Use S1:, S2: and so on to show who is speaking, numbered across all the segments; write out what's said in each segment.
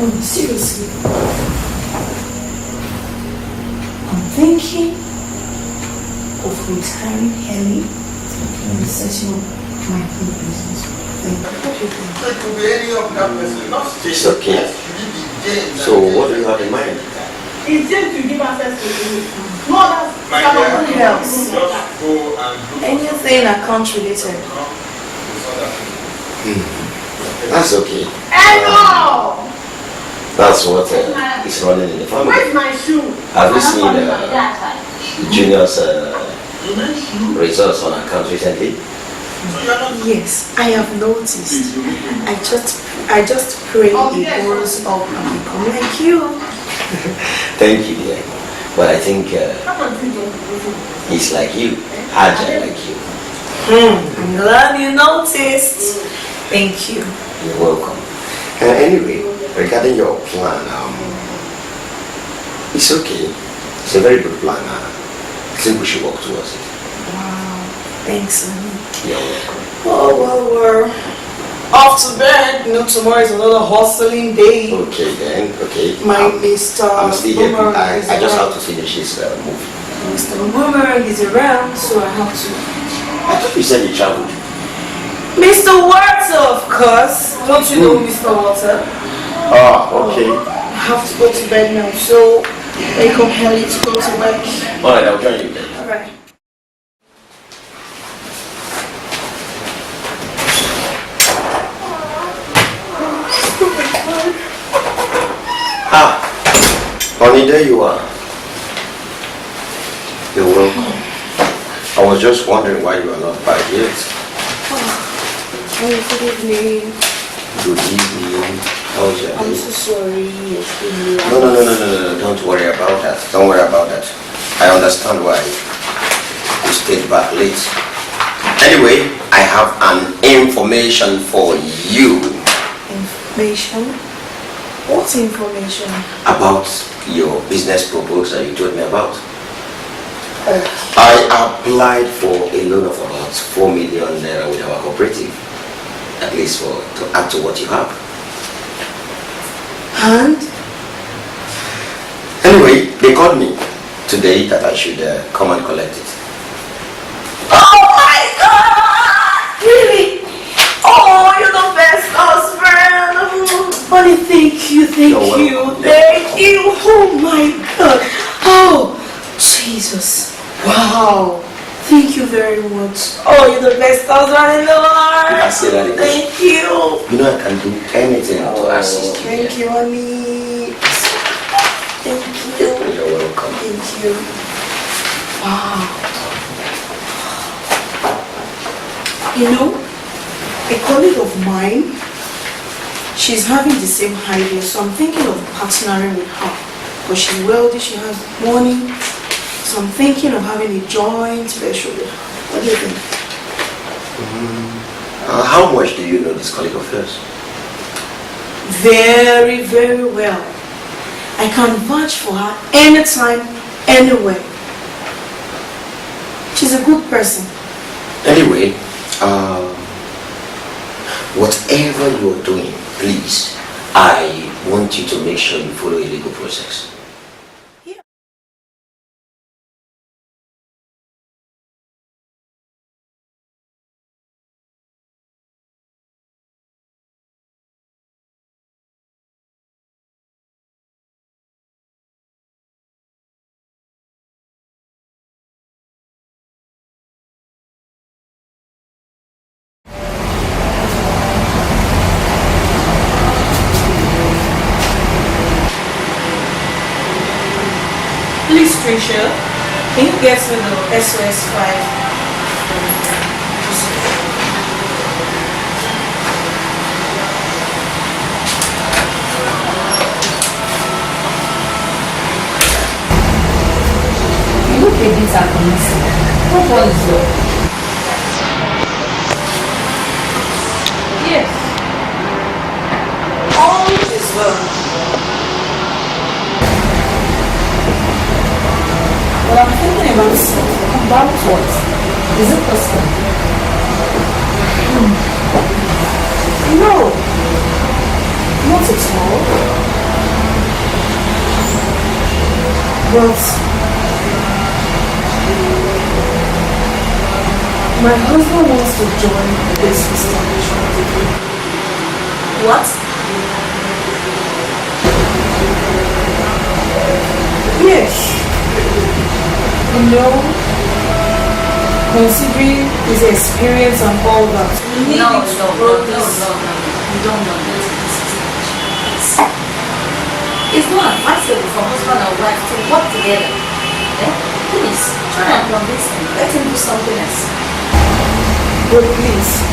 S1: Seriously. I'm thinking of retiring early and setting up my own business. Thank you. What do you think?
S2: It could be any of that person.
S3: It's okay. So what do you have in mind?
S1: It's just to give access to the no, that's somebody else. Anything account related.
S3: That's okay.
S1: Hello!
S3: That's what is running in the family.
S1: Where's my shoe?
S3: Have you seen Junior's results on account recently?
S1: Yes, I have noticed. I just pray it goes up and become like you.
S3: Thank you, dear. But I think he's like you, agile like you.
S1: I'm glad you noticed. Thank you.
S3: You're welcome. Anyway, regarding your plan, it's okay. It's a very good plan. I think we should work towards it.
S1: Wow, thanks, honey.
S3: You're welcome.
S1: Oh, well, we're off to bed. You know, tomorrow is another hustling day.
S3: Okay then, okay.
S1: My Mr.
S3: I'm still here.
S1: Boomerang
S3: I
S1: is
S3: just
S1: around.
S3: have to finish this movie.
S1: Mr. Boomerang is around, so I have to.
S3: I thought you said you traveled.
S1: Mr. Water, of course. Don't you know Mr. Water?
S3: Oh, okay.
S1: I have to go to bed now, so wake up early to go to work.
S3: Alright, I'll join you then.
S1: Alright.
S3: Honey, there you are. You're welcome. I was just wondering why you are not back yet.
S1: Oh, good evening.
S3: Good evening. How's your
S1: I'm
S3: day?
S1: so sorry. It's been
S3: No. Don't worry about that. Don't worry about that. I understand why you stayed back late. Anyway, I have an information for you.
S1: Information? What information?
S3: About your business proposal you told me about. I applied for a loan of about 4 million naira with our cooperative. At least to add to what you have.
S1: And?
S3: Anyway, they called me today that I should come and collect it.
S1: Oh my God! Really? Oh, you're the best husband! Honey, thank you. Thank you. Oh my God. Oh, Jesus. Wow. Thank you very much. Oh, you're the best husband in the world.
S3: I say that again.
S1: Thank you.
S3: You know I can do anything to assist you.
S1: Thank you, honey. Thank you.
S3: You're welcome.
S1: Thank you. Wow. You know, a colleague of mine, she's having the same idea, so I'm thinking of partnering with her. Because she's wealthy, she has money. So I'm thinking of having a joint venture with her. What do you think?
S3: How much do you know this colleague of yours?
S1: Very, very well. I can vouch for her anytime, anywhere. She's a good person.
S3: Anyway, whatever you're doing, please, I want you to make sure you follow a legal process.
S1: Please, Tricia, can you get me the SOS 5?
S4: You look a bit aggressive. What was your? Yes.
S1: All is well.
S4: Well, I'm thinking about what? Is it possible?
S1: No, not at all.
S4: But my husband wants to join this establishment.
S1: What?
S4: Yes. You know, considering his experience and all that. We need
S1: No,
S4: it to
S1: no,
S4: grow
S1: no, no,
S4: this.
S1: no, no. You don't know that this is it's not advisable for husband and wife to work together. Eh? Please, try and convince him. Let him do something else.
S4: But please,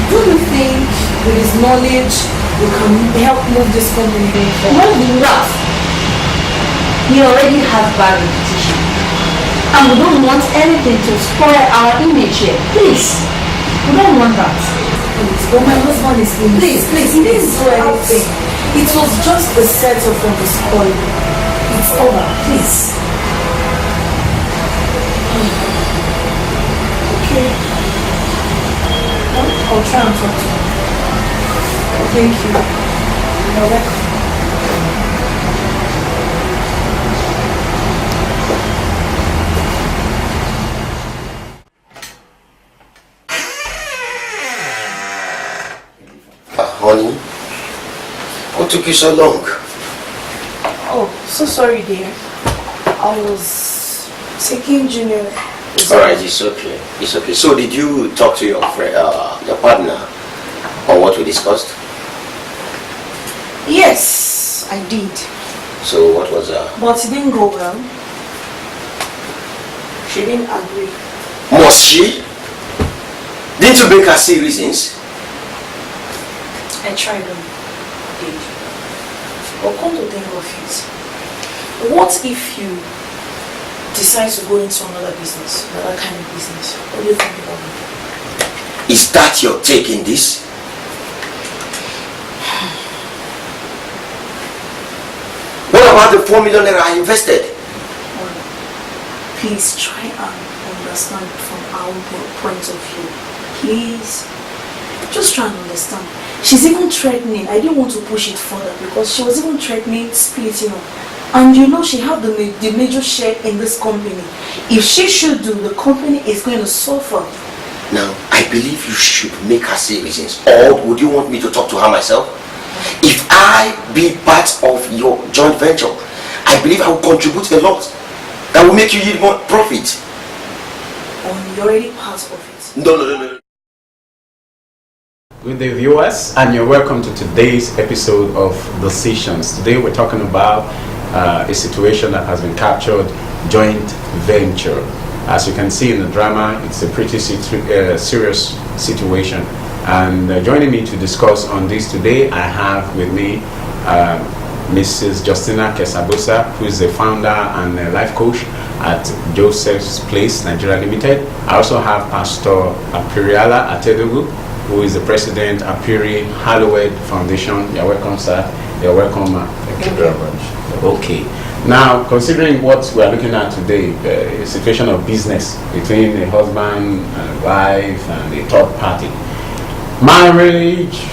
S4: don't you think with his knowledge we can help move this company forward?
S5: Well, we rough. We already have bad reputation. And we don't want anything to spoil our image here. Please. We don't want that.
S4: Please, but my husband is innocent.
S1: Please,
S4: He didn't do anything. It was just a setup from his calling. It's over, please. Okay. I'll try and talk to him. Thank you. You're welcome.
S3: Honey, what took you so long?
S1: Oh, so sorry, dear. I was taking Junior.
S3: Alright, it's okay. It's okay. So did you talk to your friend, your partner, on what we discussed?
S1: Yes, I did.
S3: So what was
S1: But it didn't go well. She didn't agree.
S3: must she? Didn't you make her see reasons?
S1: I tried them, did. But come to think of it, what if you decide to go into another business, another kind of business? What do you think about it?
S3: Is that your take in this? What about the 4 million naira I invested?
S1: Please try and understand from our point of view. Please. Just try and understand. She's even threatening. I didn't want to push it further because she was even threatening splitting up. And you know she have the major share in this company. If she should do, the company is going to suffer.
S3: Now, I believe you should make her say reasons. Or would you want me to talk to her myself? If I be part of your joint venture, I believe I will contribute a lot. That will make you yield more profit.
S1: You're already part of it.
S3: No.
S6: Good day, viewers, and you're welcome to today's episode of Decisions. Today we're talking about a situation that has been captured, joint venture. As you can see in the drama, it's a pretty serious situation. And joining me to discuss on this today, I have with me Mrs. Justina Kesabosa, who is the founder and a life coach at Joseph's Place, Nigeria Limited. I also have Pastor Apiriala Atedogu, who is the president of Apiri Hallowed Foundation. You're welcome, sir. You're welcome, ma.
S2: Thank you very much.
S6: Okay. Now, considering what we are looking at today, a situation of business between a husband and a wife and a third party. Marriage,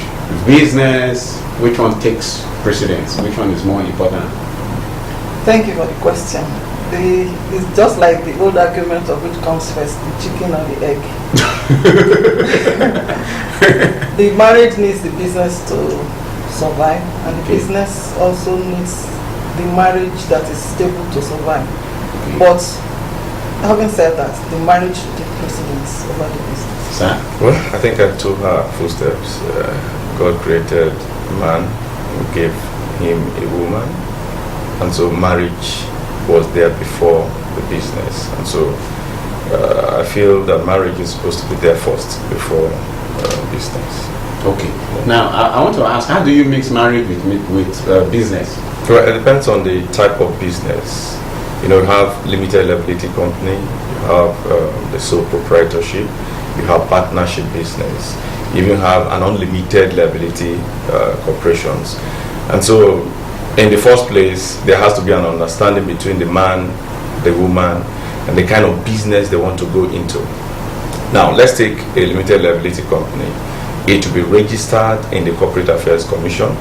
S6: business, which one takes precedence? Which one is more important?
S7: Thank you for the question. It's just like the old argument of which comes first, the chicken or the egg. The marriage needs the business to survive, and the business also needs the marriage that is stable to survive. But having said that, the marriage should take precedence over the business.
S6: Sir?
S2: Well, I think I took her footsteps. God created man and gave him a woman, and so marriage was there before the business. And so I feel that marriage is supposed to be there first before business.
S6: Okay. Now, I want to ask, how do you mix marriage with business?
S2: Well, it depends on the type of business. You know, you have limited liability company, you have the sole proprietorship, you have partnership business, you even have an unlimited liability corporations. And so, in the first place, there has to be an understanding between the man, the woman, and the kind of business they want to go into. Now, let's take a limited liability company. It will be registered in the Corporate Affairs Commission.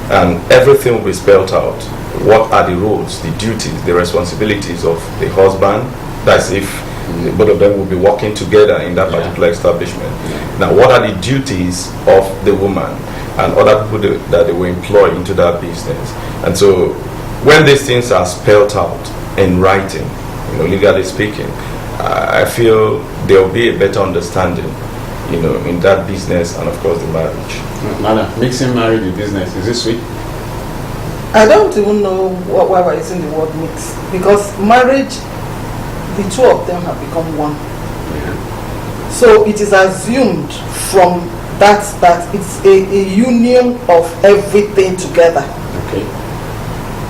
S2: and everything will be spelled out. What are the roles, the duties, the responsibilities of the husband? That's if both of them will be working together in that particular establishment. Now, what are the duties of the woman and other people that they will employ into that business? And so, when these things are spelled out in writing, legally speaking, I feel there will be a better understanding, in that business and of course the marriage.
S6: Madam, mixing marriage with business, is this sweet?
S7: I don't even know why we're using the word mix, because marriage, the two of them have become one.
S6: Yeah.
S7: So it is assumed from that it's a union of everything together.
S6: Okay.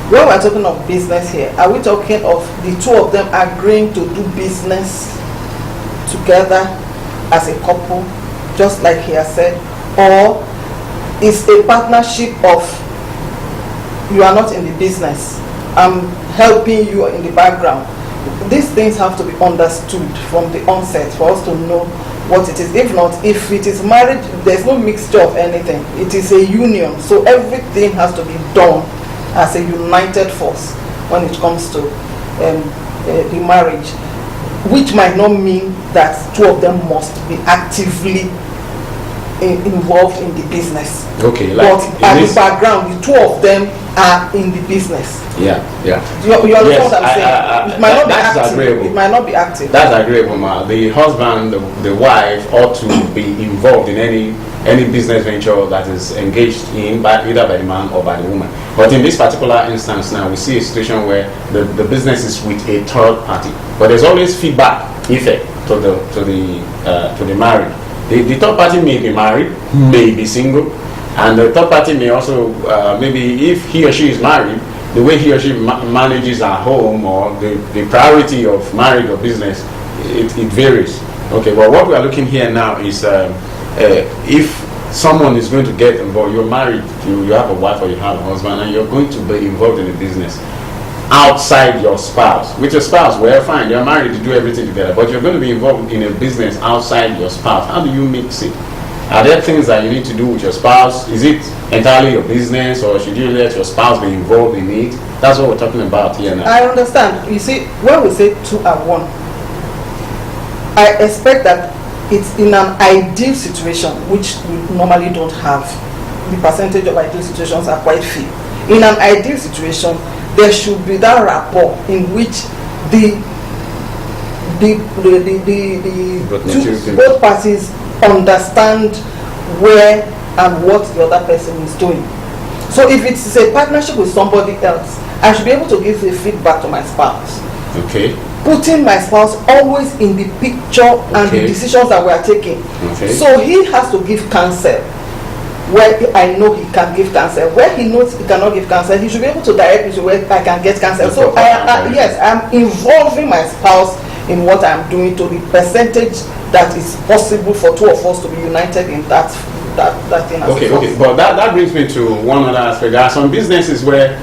S7: When we're talking of business here, are we talking of the two of them agreeing to do business together as a couple, just like he has said, or is a partnership of you are not in the business, I'm helping you in the background? These things have to be understood from the onset for us to know what it is. If not, if it is marriage, there's no mixture of anything. It is a union, so everything has to be done as a united force when it comes to the marriage, which might not mean that two of them must be actively involved in the business.
S6: Okay,
S7: but at the background, the two of them are in the business.
S6: Yeah.
S7: You understand
S6: Yes,
S7: what I'm saying? It might not be active.
S6: agreeable.
S7: It might not be active.
S6: That's agreeable, ma. The husband, the wife ought to be involved in any business venture that is engaged in either by the man or by the woman. But in this particular instance now, we see a situation where the business is with a third party. But there's always feedback effect to the married. The third party may be married, may be single, and the third party may also maybe if he or she is married, the way he or she manages at home or the priority of marriage or business, it varies. Okay, but what we are looking here now is if someone is going to get involved, you're married, you have a wife or you have a husband, and you're going to be involved in a business outside your spouse. With your spouse, well, fine, you're married to do everything together, but you're going to be involved in a business outside your spouse. How do you mix it? Are there things that you need to do with your spouse? Is it entirely your business, or should you let your spouse be involved in it? That's what we're talking about here now.
S7: I understand. You see, when we say two are one, I expect that it's in an ideal situation, which we normally don't have. The percentage of ideal situations are quite few. In an ideal situation, there should be that rapport in which both parties understand where and what the other person is doing. So if it's a partnership with somebody else, I should be able to give a feedback to my spouse.
S6: Okay.
S7: Putting my spouse always in the picture and the decisions that we are taking.
S6: Okay.
S7: So he has to give counsel where I know he can give counsel. Where he knows he cannot give counsel, he should be able to direct me to where I can get counsel. So yes, I'm involving my spouse in what I'm doing to the percentage that is possible for two of us to be united in that thing.
S6: Okay. But that brings me to one other aspect. There are some businesses where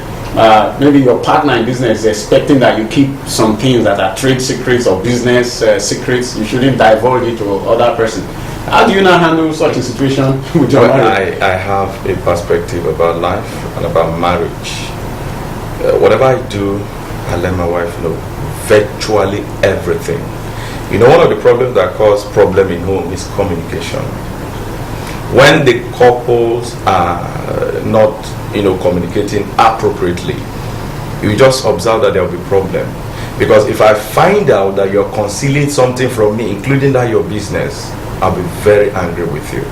S6: maybe your partner in business is expecting that you keep some things that are trade secrets or business secrets. You shouldn't divulge it to other person. How do you now handle such a situation with your marriage?
S2: I have a perspective about life and about marriage. Whatever I do, I let my wife know virtually everything. One of the problems that cause problem in home is communication. When the couples are not, communicating appropriately, you just observe that there will be problem. Because if I find out that you're concealing something from me, including that your business, I'll be very angry with you.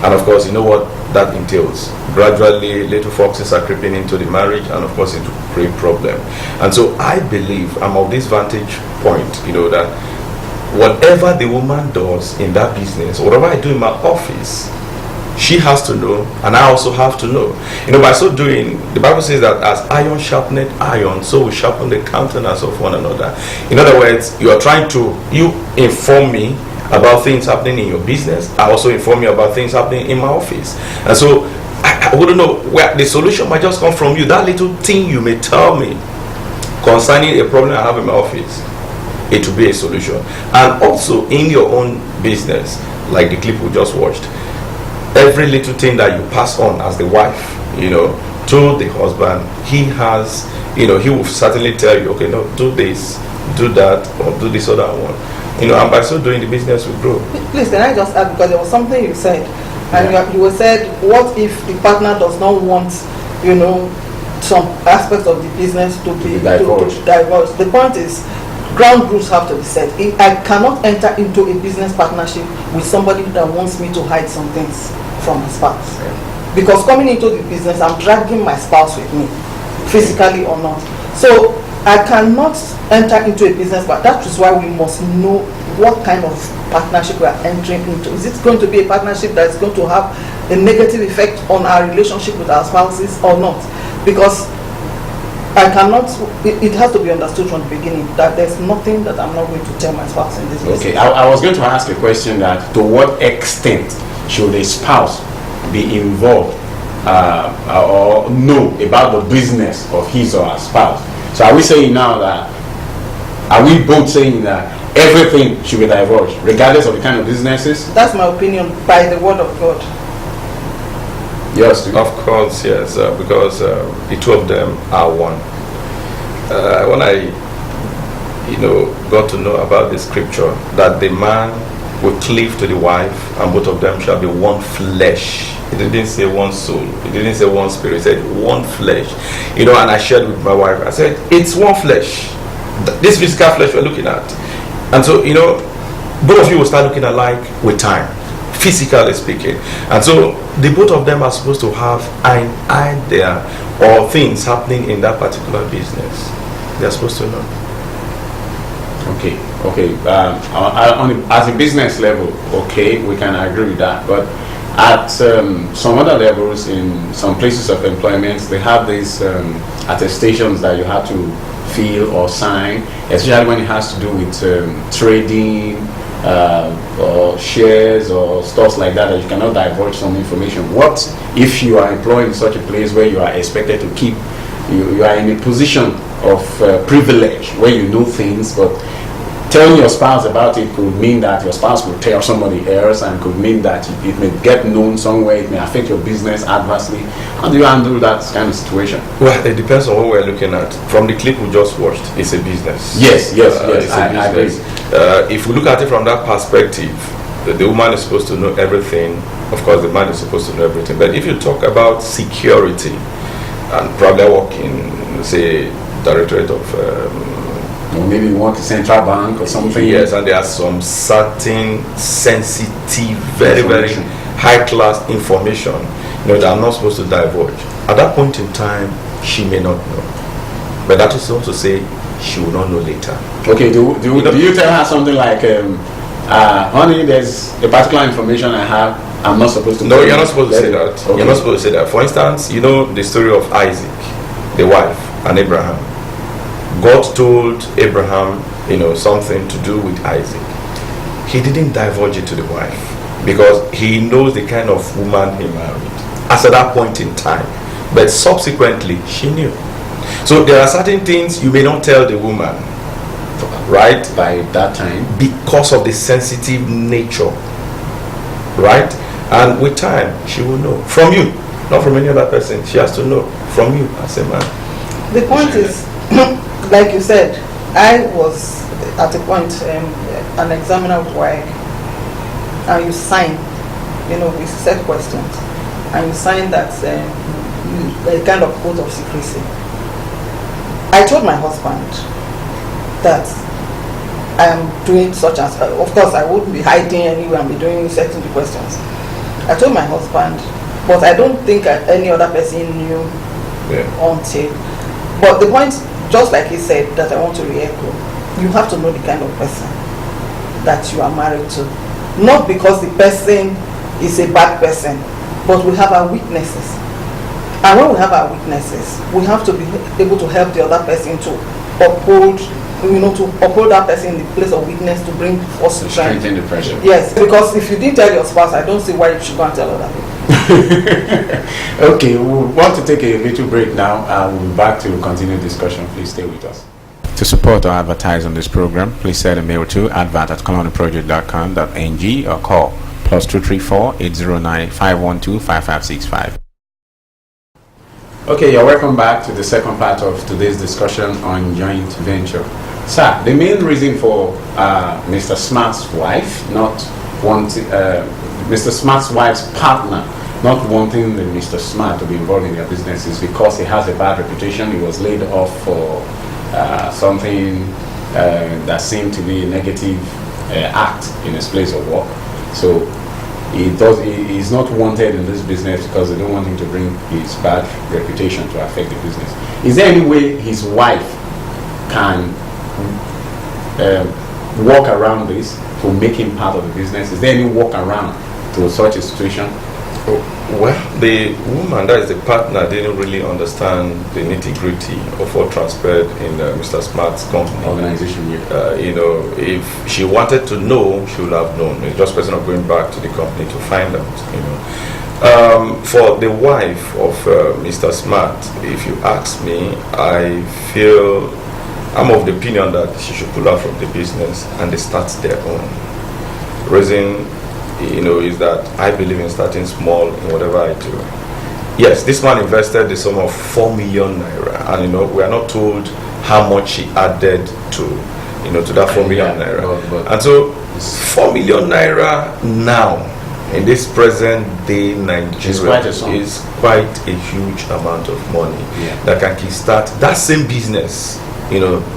S2: And of course, you know what that entails. Gradually, little foxes are creeping into the marriage, and of course, it will create problem. And so I believe I'm of this vantage point, that whatever the woman does in that business, whatever I do in my office, she has to know, and I also have to know. By so doing, the Bible says that as iron sharpeneth iron, so we sharpen the countenance of one another. In other words, you inform me about things happening in your business. I also inform you about things happening in my office. And so I wouldn't know where the solution might just come from you. That little thing you may tell me concerning a problem I have in my office, it will be a solution. And also in your own business, like the clip we just watched, every little thing that you pass on as the wife, to the husband, he has, he will certainly tell you, okay, no, do this, do that, or do this other one. And by so doing, the business will grow.
S7: Please, can I just add, because there was something you said, and you said, what if the partner does not want, some aspects of the business to be divulged? The point is, ground rules have to be set. I cannot enter into a business partnership with somebody that wants me to hide some things from my spouse. Because coming into the business, I'm dragging my spouse with me, physically or not. So I cannot enter into a business, but that is why we must know what kind of partnership we are entering into. Is it going to be a partnership that is going to have a negative effect on our relationship with our spouses or not? Because I cannot, it has to be understood from the beginning that there's nothing that I'm not going to tell my spouse in this business.
S6: Okay, I was going to ask a question that to what extent should a spouse be involved or know about the business of his or her spouse? So are we saying now that, are we both saying that everything should be divulged, regardless of the kind of businesses?
S7: That's my opinion by the word of God.
S2: Yes, of course, yes, because the two of them are one. When I, got to know about the scripture that the man will cleave to the wife and both of them shall be one flesh. It didn't say one soul. It didn't say one spirit. It said one flesh. And I shared with my wife. I said, it's one flesh. This physical flesh we're looking at. And so, both of you will start looking alike with time, physically speaking. And so, the both of them are supposed to have an idea or things happening in that particular business. They're supposed to know.
S6: Okay. As a business level, okay, we can agree with that. But at some other levels, in some places of employment, they have these attestations that you have to fill or sign, especially when it has to do with trading or shares or stuff like that you cannot divulge some information. What if you are employed in such a place where you are expected to keep, you are in a position of privilege where you know things, but telling your spouse about it could mean that your spouse will tell somebody else, and could mean that it may get known somewhere, it may affect your business adversely. How do you handle that kind of situation?
S2: Well, it depends on what we're looking at. From the clip we just watched, it's a business.
S6: Yes,
S2: I agree. If we look at it from that perspective, the woman is supposed to know everything. Of course, the man is supposed to know everything. But if you talk about security, and probably work in, say, Directorate of
S6: or maybe you want a central bank or something.
S2: Yes, and there are some certain sensitive, very, very high class information that I'm not supposed to divulge. At that point in time, she may not know. But that is not to say she will not know later.
S6: Okay, do you tell her something like, honey, there's a particular information I have, I'm not supposed to.
S2: No, you're not supposed to say that.
S6: Okay.
S2: You're not supposed to say that. For instance, the story of Isaac, the wife, and Abraham. God told Abraham, something to do with Isaac. He didn't divulge it to the wife because he knows the kind of woman he married as at that point in time. But subsequently, she knew. So there are certain things you may not tell the woman, right?
S6: By that time.
S2: Because of the sensitive nature, right? And with time, she will know. From you, not from any other person. She has to know from you as a man.
S7: The point is, like you said, I was at a point an examiner with WAEC, and you sign, we set questions, and you sign that a kind of oath of secrecy. I told my husband that I am doing such as, of course I wouldn't be hiding anywhere and be doing certain questions. I told my husband, but I don't think any other person knew until. But the point, just like he said, that I want to re-echo, you have to know the kind of person that you are married to. Not because the person is a bad person, but we have our weaknesses. And when we have our weaknesses, we have to be able to help the other person to uphold, to uphold that person in the place of weakness to bring force to strength.
S6: Strengthen the pressure.
S7: Yes, because if you didn't tell your spouse, I don't see why you should go and tell other people.
S6: Okay, we want to take a little break now, and we'll be back to continue discussion. Please stay with us. To support or advertise on this program, please send a mail to advert@ColonyProject.com.ng or call +234 809 512 5565. Okay, you're welcome back to the second part of today's discussion on joint venture. Sir, the main reason for Mr. Smart's wife not wanting, Mr. Smart's wife's partner not wanting Mr. Smart to be involved in their business is because he has a bad reputation. He was laid off for something that seemed to be a negative act in his place of work. So he's not wanted in this business because they don't want him to bring his bad reputation to affect the business. Is there any way his wife can walk around this to make him part of the business? Is there any walk around to such a situation?
S2: Well, the woman that is the partner didn't really understand the nitty-gritty of what transpired in Mr. Smart's company.
S6: Organization,
S2: if she wanted to know, she would have known. It's just a question of going back to the company to find out. For the wife of Mr. Smart, if you ask me, I'm of the opinion that she should pull out from the business and they start their own. Reason, is that I believe in starting small in whatever I do. Yes, this man invested the sum of 4 million naira, and we are not told how much he added to that 4 million naira. And so 4 million naira now in this present day Nigeria is quite a huge amount of money that can kickstart that same business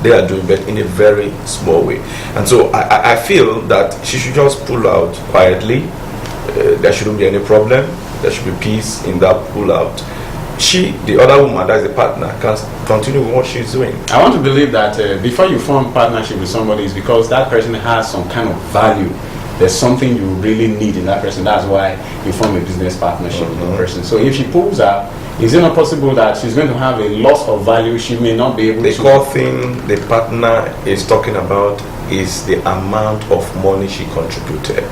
S2: they are doing, but in a very small way. And so I feel that she should just pull out quietly. There shouldn't be any problem. There should be peace in that pull out. She, the other woman, that is the partner, can continue with what she's doing.
S6: I want to believe that before you form partnership with somebody, it's because that person has some kind of value. There's something you really need in that person. That's why you form a business partnership with the person. So if she pulls out, is it not possible that she's going to have a loss of value? She may not be able to.
S2: The core thing the partner is talking about is the amount of money she contributed.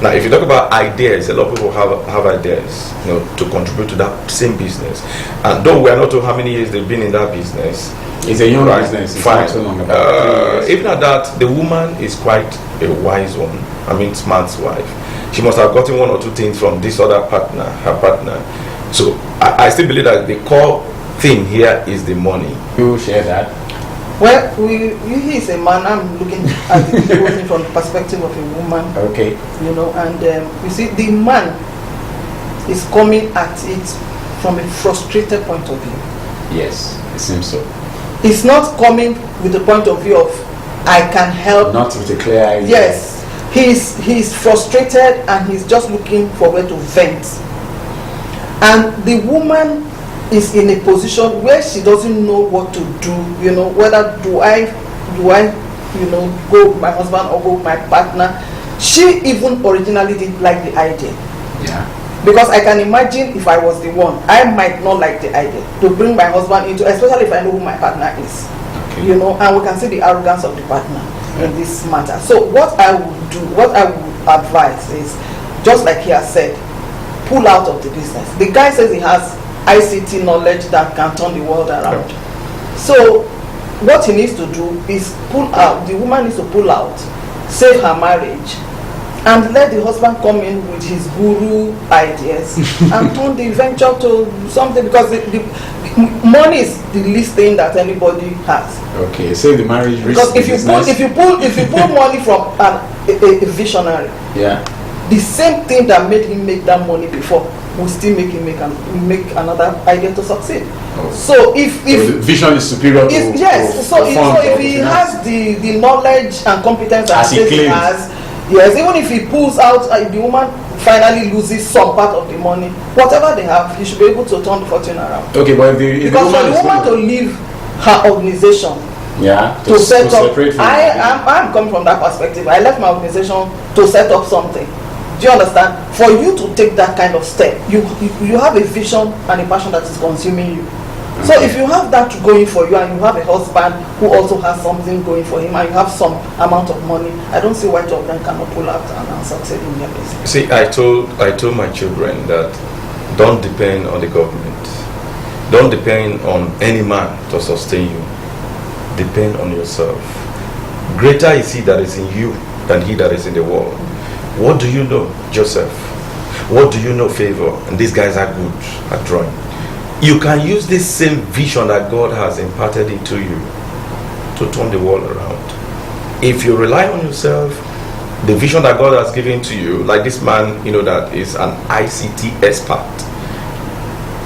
S2: Now, if you talk about ideas, a lot of people have ideas, to contribute to that same business. And though we are not told how many years they've been in that business,
S6: it's a young business. It's
S2: fine.
S6: Not so long about
S2: even at that, the woman is quite a wise one. Smart's wife. She must have gotten one or two things from this other partner, her partner. So I still believe that the core thing here is the money.
S6: You share that?
S7: Well, he is a man. I'm looking at the situation from the perspective of a woman.
S6: Okay.
S7: And you see, the man is coming at it from a frustrated point of view.
S6: Yes, it seems so.
S7: It's not coming with the point of view of I can help.
S6: Not with a clear idea.
S7: Yes, he's frustrated and he's just looking for where to vent. And the woman is in a position where she doesn't know what to do. Whether do I go with my husband or go with my partner. She even originally didn't like the idea.
S6: Yeah.
S7: Because I can imagine if I was the one, I might not like the idea to bring my husband into, especially if I know who my partner is.
S6: Okay.
S7: And we can see the arrogance of the partner in this matter. So what I would do, what I would advise is, just like he has said, pull out of the business. The guy says he has ICT knowledge that can turn the world around. So what he needs to do is pull out. The woman needs to pull out, save her marriage, and let the husband come in with his guru ideas and turn the venture to something, because the money is the least thing that anybody has.
S6: Okay, save the marriage.
S7: Because if you pull money from a visionary, the same thing that made him make that money before will still make him make another idea to succeed. So if
S6: the vision is superior to
S7: if he has the knowledge and competence as he has, yes, even if he pulls out, the woman finally loses some part of the money, whatever they have, he should be able to turn the fortune around.
S6: Okay, but
S7: because for the woman to leave her organization, to set up, I'm coming from that perspective. I left my organization to set up something. Do you understand? For you to take that kind of step, you have a vision and a passion that is consuming you. So if you have that going for you, and you have a husband who also has something going for him, and you have some amount of money, I don't see why two of them cannot pull out and succeed in their business.
S2: See, I told my children that don't depend on the government. Don't depend on any man to sustain you. Depend on yourself. Greater is he that is in you than he that is in the world. What do you know, Joseph? What do you know, Favor? And these guys are good at drawing. you can use this same vision that God has imparted into you to turn the world around. If you rely on yourself, the vision that God has given to you, like this man, that is an ICT expert,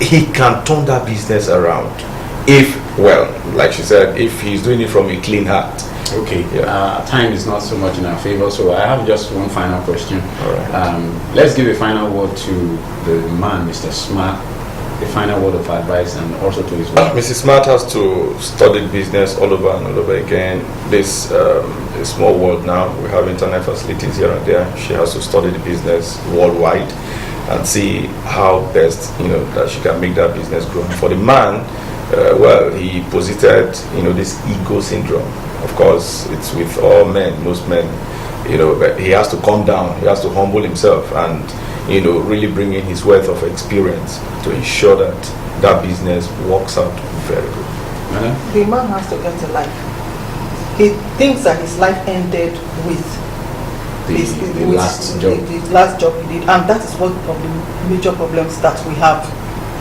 S2: he can turn that business around. If, like she said, if he's doing it from a clean heart.
S6: Okay, time is not so much in our favor, so I have just one final question.
S2: All right.
S6: Let's give a final word to the man, Mr. Smart, a final word of advice, and also to his wife.
S2: Mrs. Smart has to study business all over and all over again. This a small world now. We have internet facilities here and there. She has to study the business worldwide and see how best that she can make that business grow. And for the man, he posited this ego syndrome. Of course, it's with all men, most men. But he has to calm down. He has to humble himself and really bring in his wealth of experience to ensure that that business works out very good.
S7: The man has to get a life. He thinks that his life ended with
S6: the last job.
S7: The last job he did, and that is one of the major problems that we have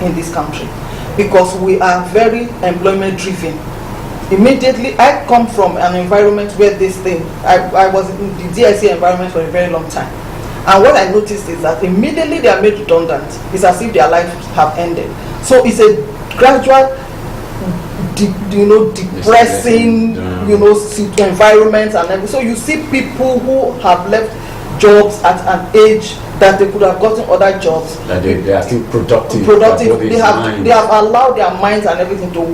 S7: in this country, because we are very employment driven. Immediately, I come from an environment where I was in the DIC environment for a very long time. And what I noticed is that immediately they are made redundant. It's as if their lives have ended. So it's a gradual, depressing, environment and everything. So you see people who have left jobs at an age that they could have gotten other jobs.
S6: That they are still productive.
S7: They have allowed their minds and everything to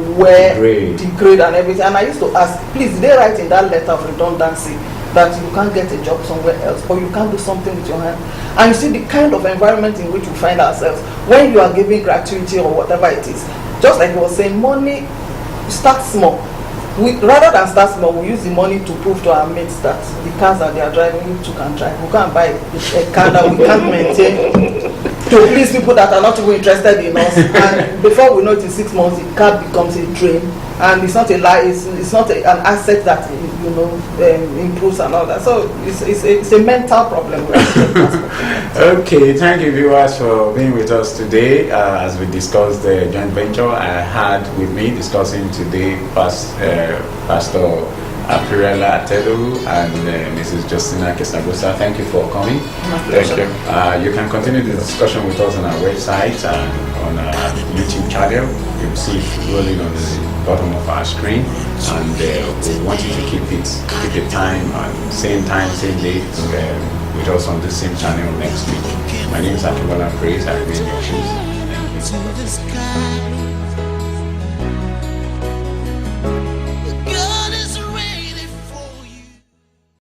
S7: degrade and everything. And I used to ask, please, did they write in that letter of redundancy that you can't get a job somewhere else, or you can't do something with your hand? And you see the kind of environment in which we find ourselves when you are giving gratuity or whatever it is. Just like I was saying, money, start small. Rather than start small, we use the money to prove to our mates that the cars that they are driving, we too can drive. We can't buy a car that we can't maintain to please people that are not even interested in us. And before we know it, in 6 months, the car becomes a drain. And it's not a lie. It's not an asset that improves and all that. So it's a mental problem.
S6: Okay, thank you viewers for being with us today as we discussed the joint venture. I had with me discussing today Pastor Apirella Atedo and Mrs. Justina Kesagosa. Thank you for coming.
S2: Thank you.
S6: You can continue the discussion with us on our website and on our YouTube channel. You will see it rolling on the bottom of our screen, and we want you to keep the time and same date with us on the same channel next week. My name is Akibola Praise. I remain your host.